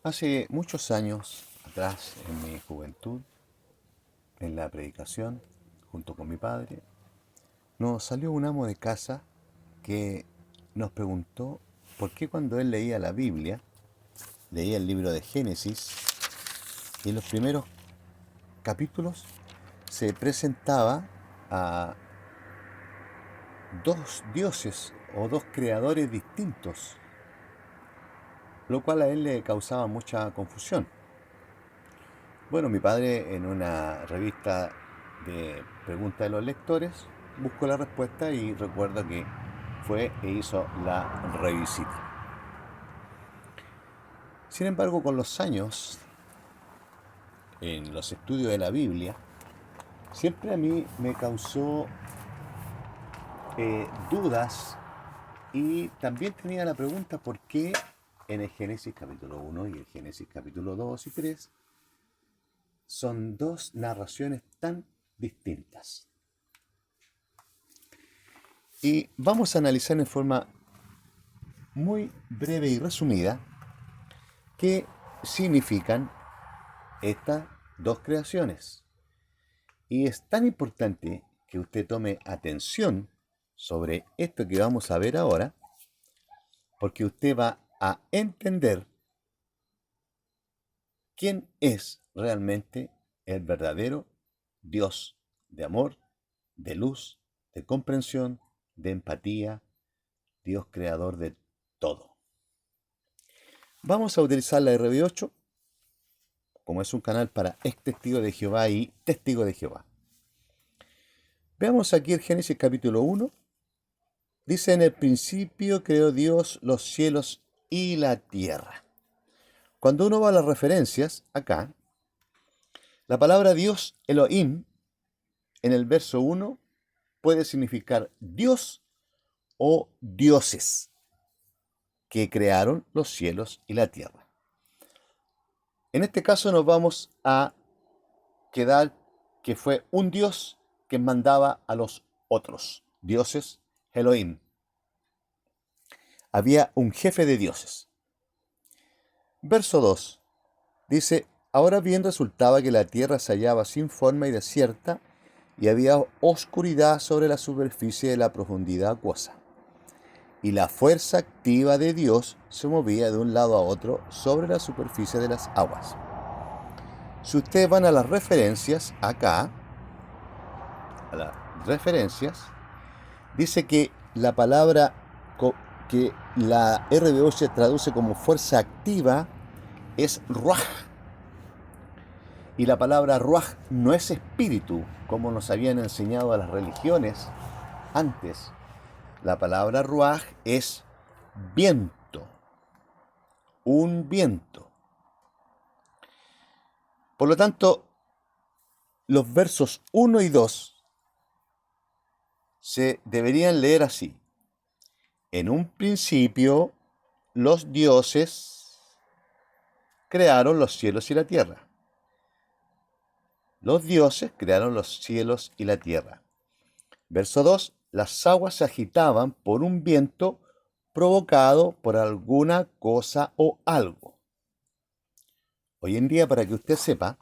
Hace muchos años atrás, en mi juventud, en la predicación, junto con mi padre, nos salió un amo de casa que nos preguntó por qué cuando él leía la Biblia, leía el libro de Génesis, y en los primeros capítulos se presentaba a dos dioses o dos creadores distintos, lo cual a él le causaba mucha confusión. Bueno, mi padre en una revista de preguntas de los lectores buscó la respuesta y recuerdo que fue e hizo la revisita. Sin embargo, con los años, en los estudios de la Biblia, siempre a mí me causó dudas y también tenía la pregunta por qué en el Génesis capítulo 1 y el Génesis capítulo 2 y 3 son dos narraciones tan distintas. Y vamos a analizar en forma muy breve y resumida qué significan estas dos creaciones. Y es tan importante que usted tome atención sobre esto que vamos a ver ahora, porque usted va a entender quién es realmente el verdadero Dios de amor, de luz, de comprensión, de empatía, Dios creador de todo. Vamos a utilizar la RB8 como es un canal para ex testigo de Jehová y testigo de Jehová. Veamos aquí el Génesis capítulo 1. Dice, en el principio creó Dios los cielos y la tierra. Cuando uno va a las referencias, acá, la palabra Dios, Elohim, en el verso 1, puede significar Dios o dioses que crearon los cielos y la tierra. En este caso nos vamos a quedar que fue un Dios que mandaba a los otros dioses, Elohim. Había un jefe de dioses. Verso 2 dice, ahora bien resultaba que la tierra se hallaba sin forma y desierta, y había oscuridad sobre la superficie de la profundidad acuosa. Y la fuerza activa de Dios se movía de un lado a otro sobre la superficie de las aguas. Si ustedes van a las referencias, acá, a las referencias, dice que la palabra que la RB8 traduce como fuerza activa es ruaj. Y la palabra ruaj no es espíritu, como nos habían enseñado a las religiones antes. La palabra ruaj es viento, un viento. Por lo tanto, los versos 1 y 2 se deberían leer así. En un principio, los dioses crearon los cielos y la tierra. Los dioses crearon los cielos y la tierra. Verso 2. Las aguas se agitaban por un viento provocado por alguna cosa o algo. Hoy en día, para que usted sepa,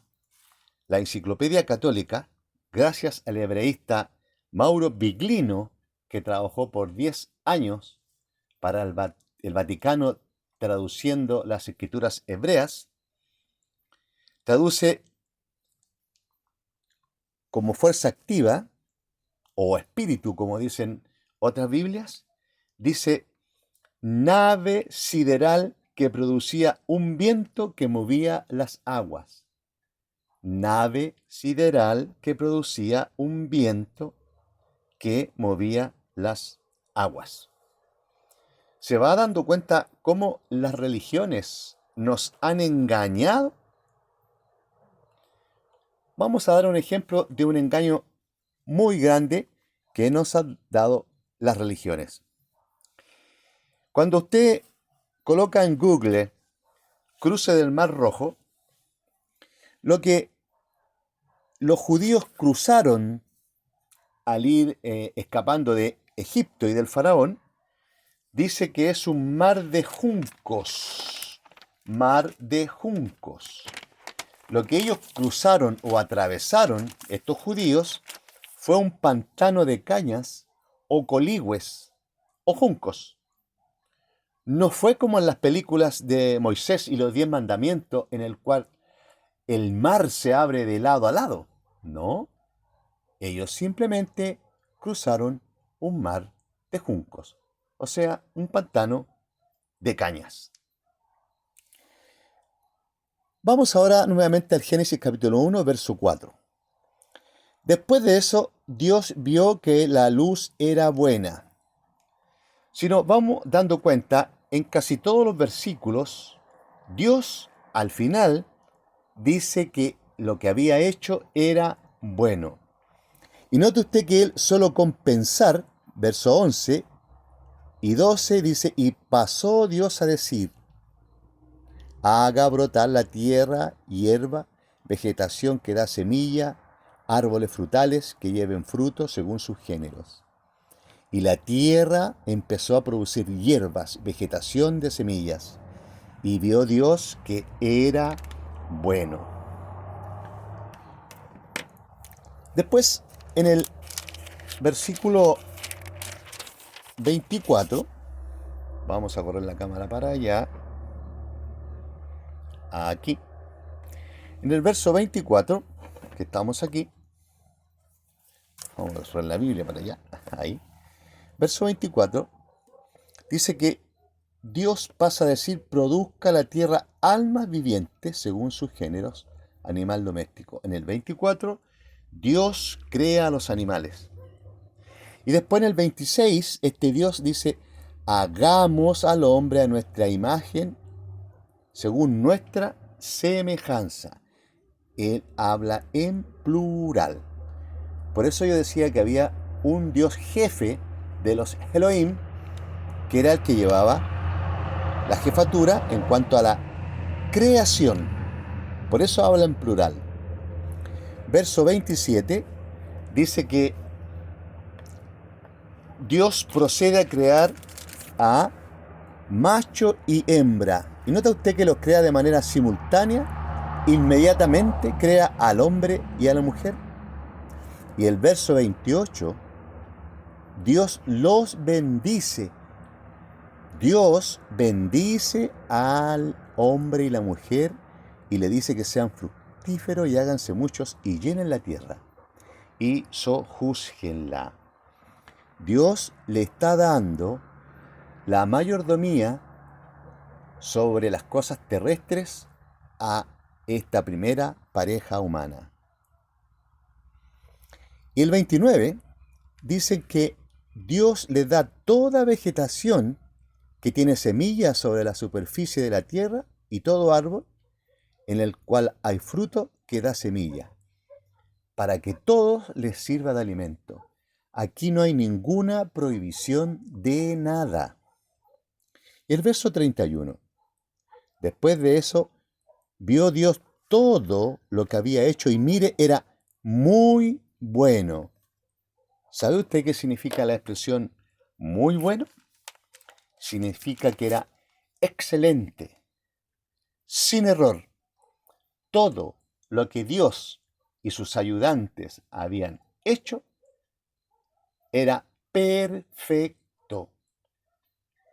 la Enciclopedia Católica, gracias al hebreísta Mauro Biglino, que trabajó por 10 años para el Vaticano traduciendo las escrituras hebreas, traduce como fuerza activa o espíritu, como dicen otras Biblias, dice nave sideral que producía un viento que movía las aguas. Nave sideral que producía un viento que movía las aguas. Se va dando cuenta cómo las religiones nos han engañado. Vamos a dar un ejemplo de un engaño muy grande que nos han dado las religiones. Cuando usted coloca en Google cruce del Mar Rojo, lo que los judíos cruzaron al ir escapando de Egipto y del faraón, dice que es un mar de juncos. mar de juncos. Lo que ellos cruzaron o atravesaron, estos judíos, fue un pantano de cañas o coligües o juncos. No fue como en las películas de Moisés y los 10 mandamientos, en el cual el mar se abre de lado a lado. No, ellos simplemente cruzaron un mar de juncos, o sea, un pantano de cañas. Vamos ahora nuevamente al Génesis capítulo 1, verso 4. Después de eso, Dios vio que la luz era buena. Si nos vamos dando cuenta, en casi todos los versículos, Dios al final dice que lo que había hecho era bueno. Y note usted que él solo con pensar, verso 11 y 12 dice, y pasó Dios a decir, haga brotar la tierra, hierba, vegetación que da semilla, árboles frutales que lleven fruto según sus géneros. Y la tierra empezó a producir hierbas, vegetación de semillas. Y vio Dios que era bueno. Después, en el versículo 24, vamos a correr la cámara para allá, aquí. En el verso 24, que estamos aquí, vamos a correr la Biblia para allá, ahí. Verso 24 dice que Dios pasa a decir, produzca la tierra almas vivientes según sus géneros, animal doméstico. En el 24, Dios crea a los animales. Y después en el 26, este Dios dice, hagamos al hombre a nuestra imagen, según nuestra semejanza. Él habla en plural. Por eso yo decía que había un Dios jefe de los Elohim, que era el que llevaba la jefatura en cuanto a la creación. Por eso habla en plural. Verso 27 dice que Dios procede a crear a macho y hembra. Y nota usted que los crea de manera simultánea, inmediatamente crea al hombre y a la mujer. Y el verso 28, Dios los bendice. Dios bendice al hombre y la mujer y le dice que sean fructíferos y háganse muchos y llenen la tierra y sojúzguenla. Dios le está dando la mayordomía sobre las cosas terrestres a esta primera pareja humana. Y el 29 dice que Dios le da toda vegetación que tiene semillas sobre la superficie de la tierra y todo árbol en el cual hay fruto que da semilla, para que todos les sirva de alimento. Aquí no hay ninguna prohibición de nada. El verso 31. Después de eso, vio Dios todo lo que había hecho y mire, era muy bueno. ¿Sabe usted qué significa la expresión muy bueno? Significa que era excelente, sin error. Todo lo que Dios y sus ayudantes habían hecho era perfecto.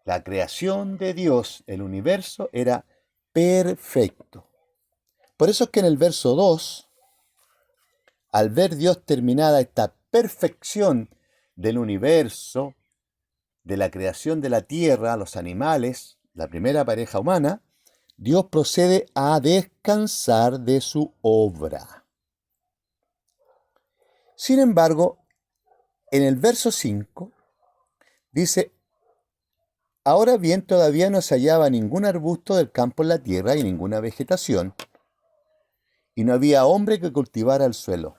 La creación de Dios, el universo, era perfecto. Por eso es que en el verso 2, al ver Dios terminada esta perfección del universo, de la creación de la tierra, los animales, la primera pareja humana, Dios procede a descansar de su obra. Sin embargo, en el verso 5 dice, ahora bien todavía no se hallaba ningún arbusto del campo en la tierra y ninguna vegetación, y no había hombre que cultivara el suelo.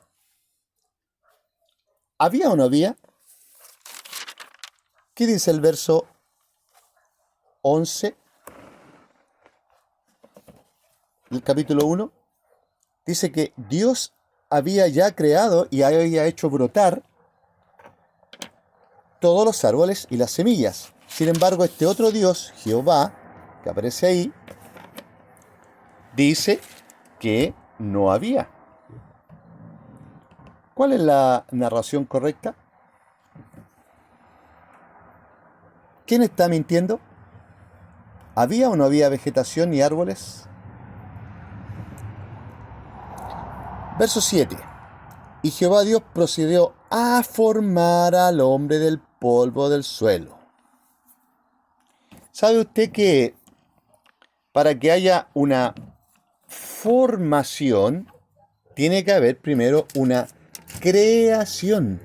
¿Había o no había? ¿Qué dice el verso 11 del capítulo 1? Dice que Dios había ya creado y había hecho brotar todos los árboles y las semillas. Sin embargo, este otro Dios, Jehová, que aparece ahí, dice que no había. ¿Cuál es la narración correcta? ¿Quién está mintiendo? ¿Había o no había vegetación ni árboles? Verso 7. Y Jehová Dios procedió a formar al hombre del polvo del suelo. ¿Sabe usted que para que haya una formación, tiene que haber primero una creación?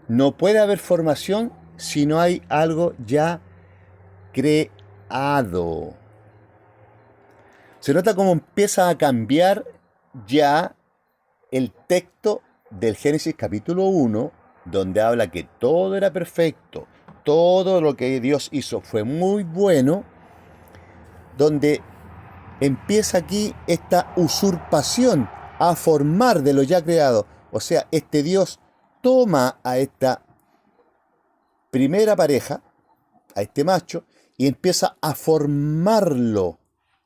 No puede haber formación si no hay algo ya creado. Se nota cómo empieza a cambiar ya el texto del Génesis capítulo 1, donde habla que todo era perfecto, todo lo que Dios hizo fue muy bueno, donde empieza aquí esta usurpación a formar de lo ya creado. O sea, este Dios toma a esta primera pareja, a este macho, y empieza a formarlo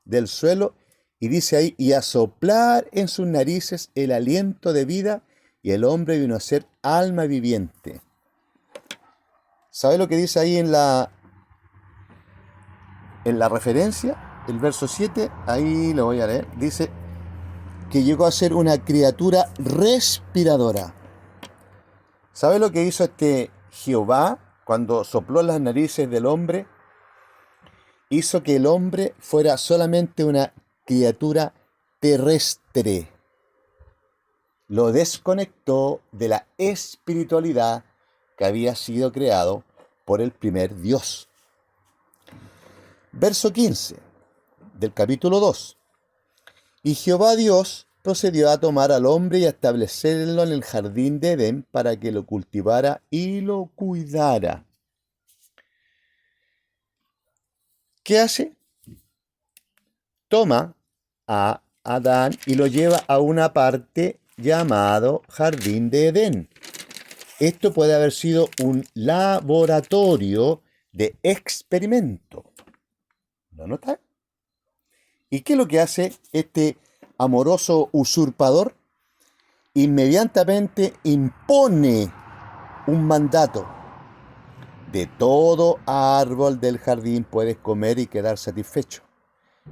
del suelo, y dice ahí, y a soplar en sus narices el aliento de vida, y el hombre vino a ser alma viviente. ¿Sabe lo que dice ahí en la referencia? El verso 7, ahí lo voy a leer, dice que llegó a ser una criatura respiradora. ¿Sabe lo que hizo este Jehová cuando sopló en las narices del hombre? Hizo que el hombre fuera solamente una criatura terrestre. Lo desconectó de la espiritualidad que había sido creado por el primer Dios. Verso 15 del capítulo 2. Y Jehová Dios procedió a tomar al hombre y a establecerlo en el jardín de Edén para que lo cultivara y lo cuidara. ¿Qué hace? Toma a Adán y lo lleva a una parte llamado Jardín de Edén. Esto puede haber sido un laboratorio de experimento. ¿Lo nota? ¿Y qué es lo que hace este amoroso usurpador? Inmediatamente impone un mandato. De todo árbol del jardín puedes comer y quedar satisfecho.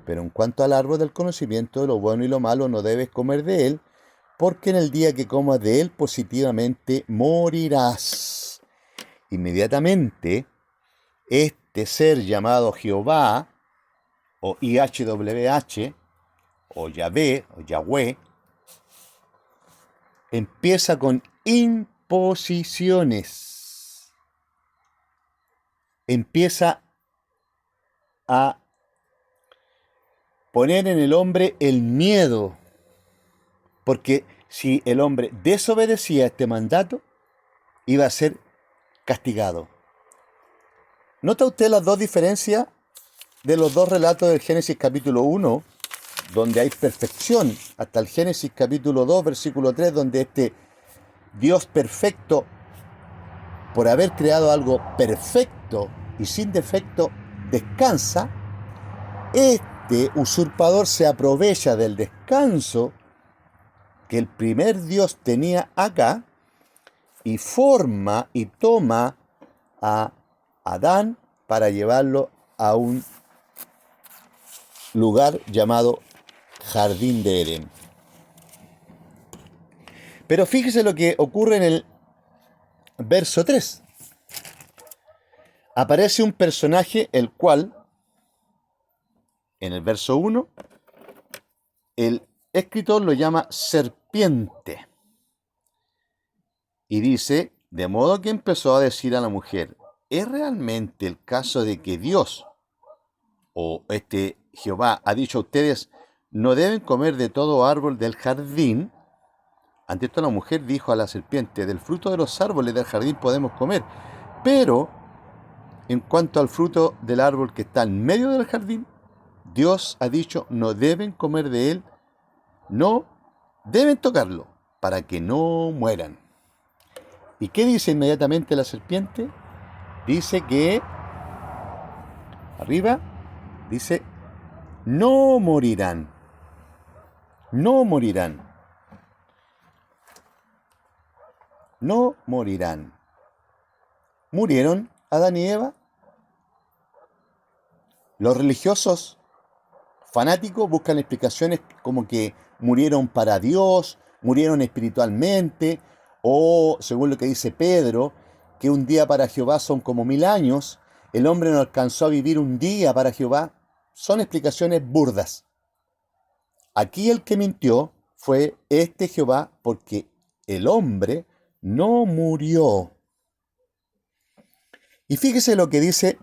Pero en cuanto al árbol del conocimiento de lo bueno y lo malo, no debes comer de él, porque en el día que comas de él, positivamente morirás. Inmediatamente, este ser llamado Jehová, o IHWH, o Yahvé, o Yahweh, empieza con imposiciones. Empieza a poner en el hombre el miedo, porque si el hombre desobedecía este mandato, iba a ser castigado. ¿Nota usted las dos diferencias de los dos relatos del Génesis capítulo 1, donde hay perfección, hasta el Génesis capítulo 2, versículo 3, donde este Dios perfecto, por haber creado algo perfecto y sin defecto, descansa? Este usurpador se aprovecha del descanso que el primer Dios tenía acá y forma y toma a Adán para llevarlo a un lugar llamado Jardín de Edén. Pero fíjese lo que ocurre en el verso 3. Aparece un personaje el cual, en el verso 1, el escritor lo llama serpiente. Y dice, de modo que empezó a decir a la mujer, ¿es realmente el caso de que Dios o este Jehová ha dicho a ustedes, no deben comer de todo árbol del jardín? Ante esto la mujer dijo a la serpiente, del fruto de los árboles del jardín podemos comer, pero en cuanto al fruto del árbol que está en medio del jardín, Dios ha dicho, no deben comer de él, no deben tocarlo, para que no mueran. ¿Y qué dice inmediatamente la serpiente? Dice que, arriba, dice, no morirán. No morirán. No morirán. ¿Murieron Adán y Eva? Los religiosos fanáticos buscan explicaciones como que murieron para Dios, murieron espiritualmente, o según lo que dice Pedro, que un día para Jehová son como 1000 años, el hombre no alcanzó a vivir un día para Jehová. Son explicaciones burdas. Aquí el que mintió fue este Jehová, porque el hombre no murió. Y fíjese lo que dice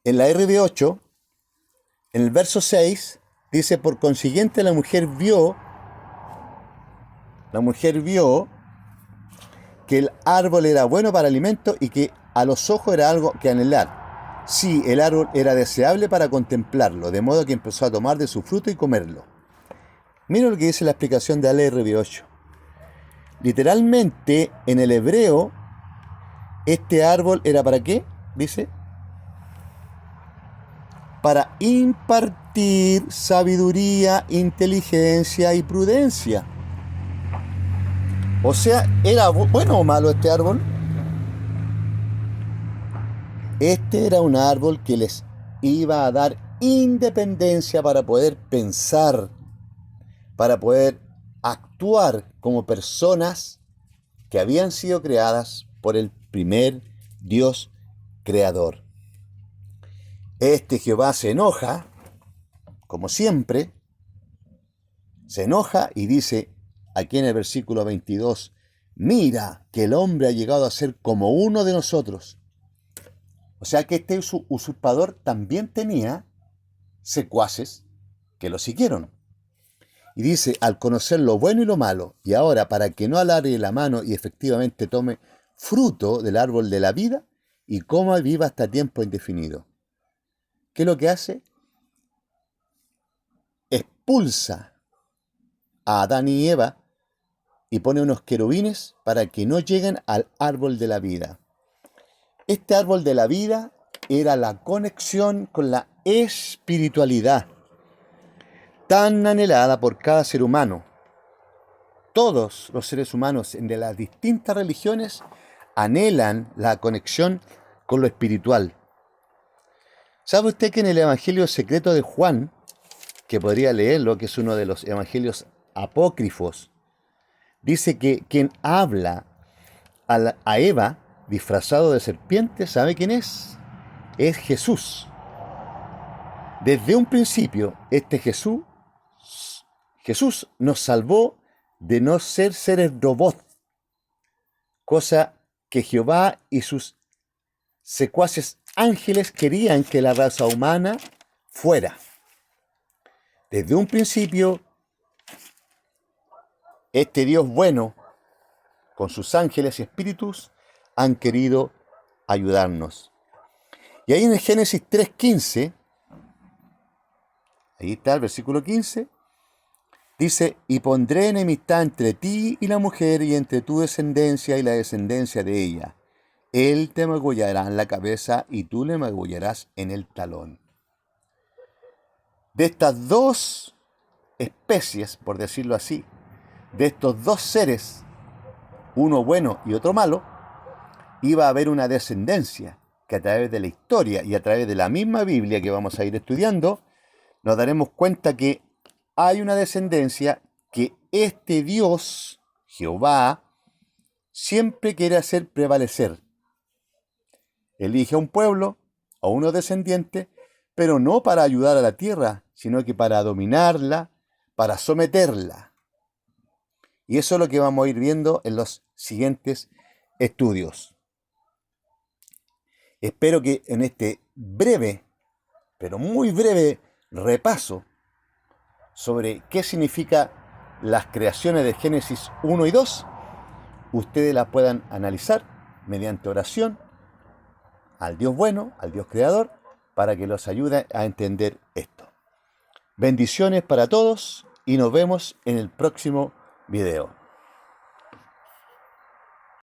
en la RV8, en el verso 6, dice: por consiguiente la mujer vio que el árbol era bueno para alimento y que a los ojos era algo que anhelar. Sí, el árbol era deseable para contemplarlo, de modo que empezó a tomar de su fruto y comerlo. Mira lo que dice la explicación de ALRB8. Literalmente, en el hebreo, este árbol era ¿para qué? Dice, para impartir sabiduría, inteligencia y prudencia. O sea, ¿era bueno o malo este árbol? Este era un árbol que les iba a dar independencia para poder pensar, para poder actuar como personas que habían sido creadas por el primer Dios creador. Este Jehová se enoja, como siempre, se enoja y dice aquí en el versículo 22, mira que el hombre ha llegado a ser como uno de nosotros. O sea que este usurpador también tenía secuaces que lo siguieron. Y dice, al conocer lo bueno y lo malo, y ahora para que no alargue la mano y efectivamente tome fruto del árbol de la vida y coma y viva hasta tiempo indefinido. ¿Qué es lo que hace? Expulsa a Adán y Eva y pone unos querubines para que no lleguen al árbol de la vida. Este árbol de la vida era la conexión con la espiritualidad, tan anhelada por cada ser humano. Todos los seres humanos de las distintas religiones anhelan la conexión con lo espiritual. ¿Sabe usted que en el Evangelio secreto de Juan, que podría leerlo, que es uno de los evangelios apócrifos, dice que quien habla a Eva disfrazado de serpiente, ¿sabe quién es? Es Jesús. Desde un principio, este Jesús nos salvó de no ser seres robots, cosa que Jehová y sus secuaces ángeles querían que la raza humana fuera. Desde un principio, este Dios bueno, con sus ángeles y espíritus, han querido ayudarnos. Y ahí en el Génesis 3:15, ahí está el versículo 15, dice, y pondré enemistad entre ti y la mujer, y entre tu descendencia y la descendencia de ella. Él te magullará en la cabeza, y tú le magullarás en el talón. De estas dos especies, por decirlo así, de estos dos seres, uno bueno y otro malo, iba a haber una descendencia que a través de la historia y a través de la misma Biblia que vamos a ir estudiando, nos daremos cuenta que hay una descendencia que este Dios, Jehová, siempre quiere hacer prevalecer. Elige a un pueblo, a unos descendientes, pero no para ayudar a la tierra, sino que para dominarla, para someterla. Y eso es lo que vamos a ir viendo en los siguientes estudios. Espero que en este breve, pero muy breve repaso sobre qué significa las creaciones de Génesis 1 y 2, ustedes las puedan analizar mediante oración al Dios bueno, al Dios creador, para que los ayude a entender esto. Bendiciones para todos y nos vemos en el próximo video.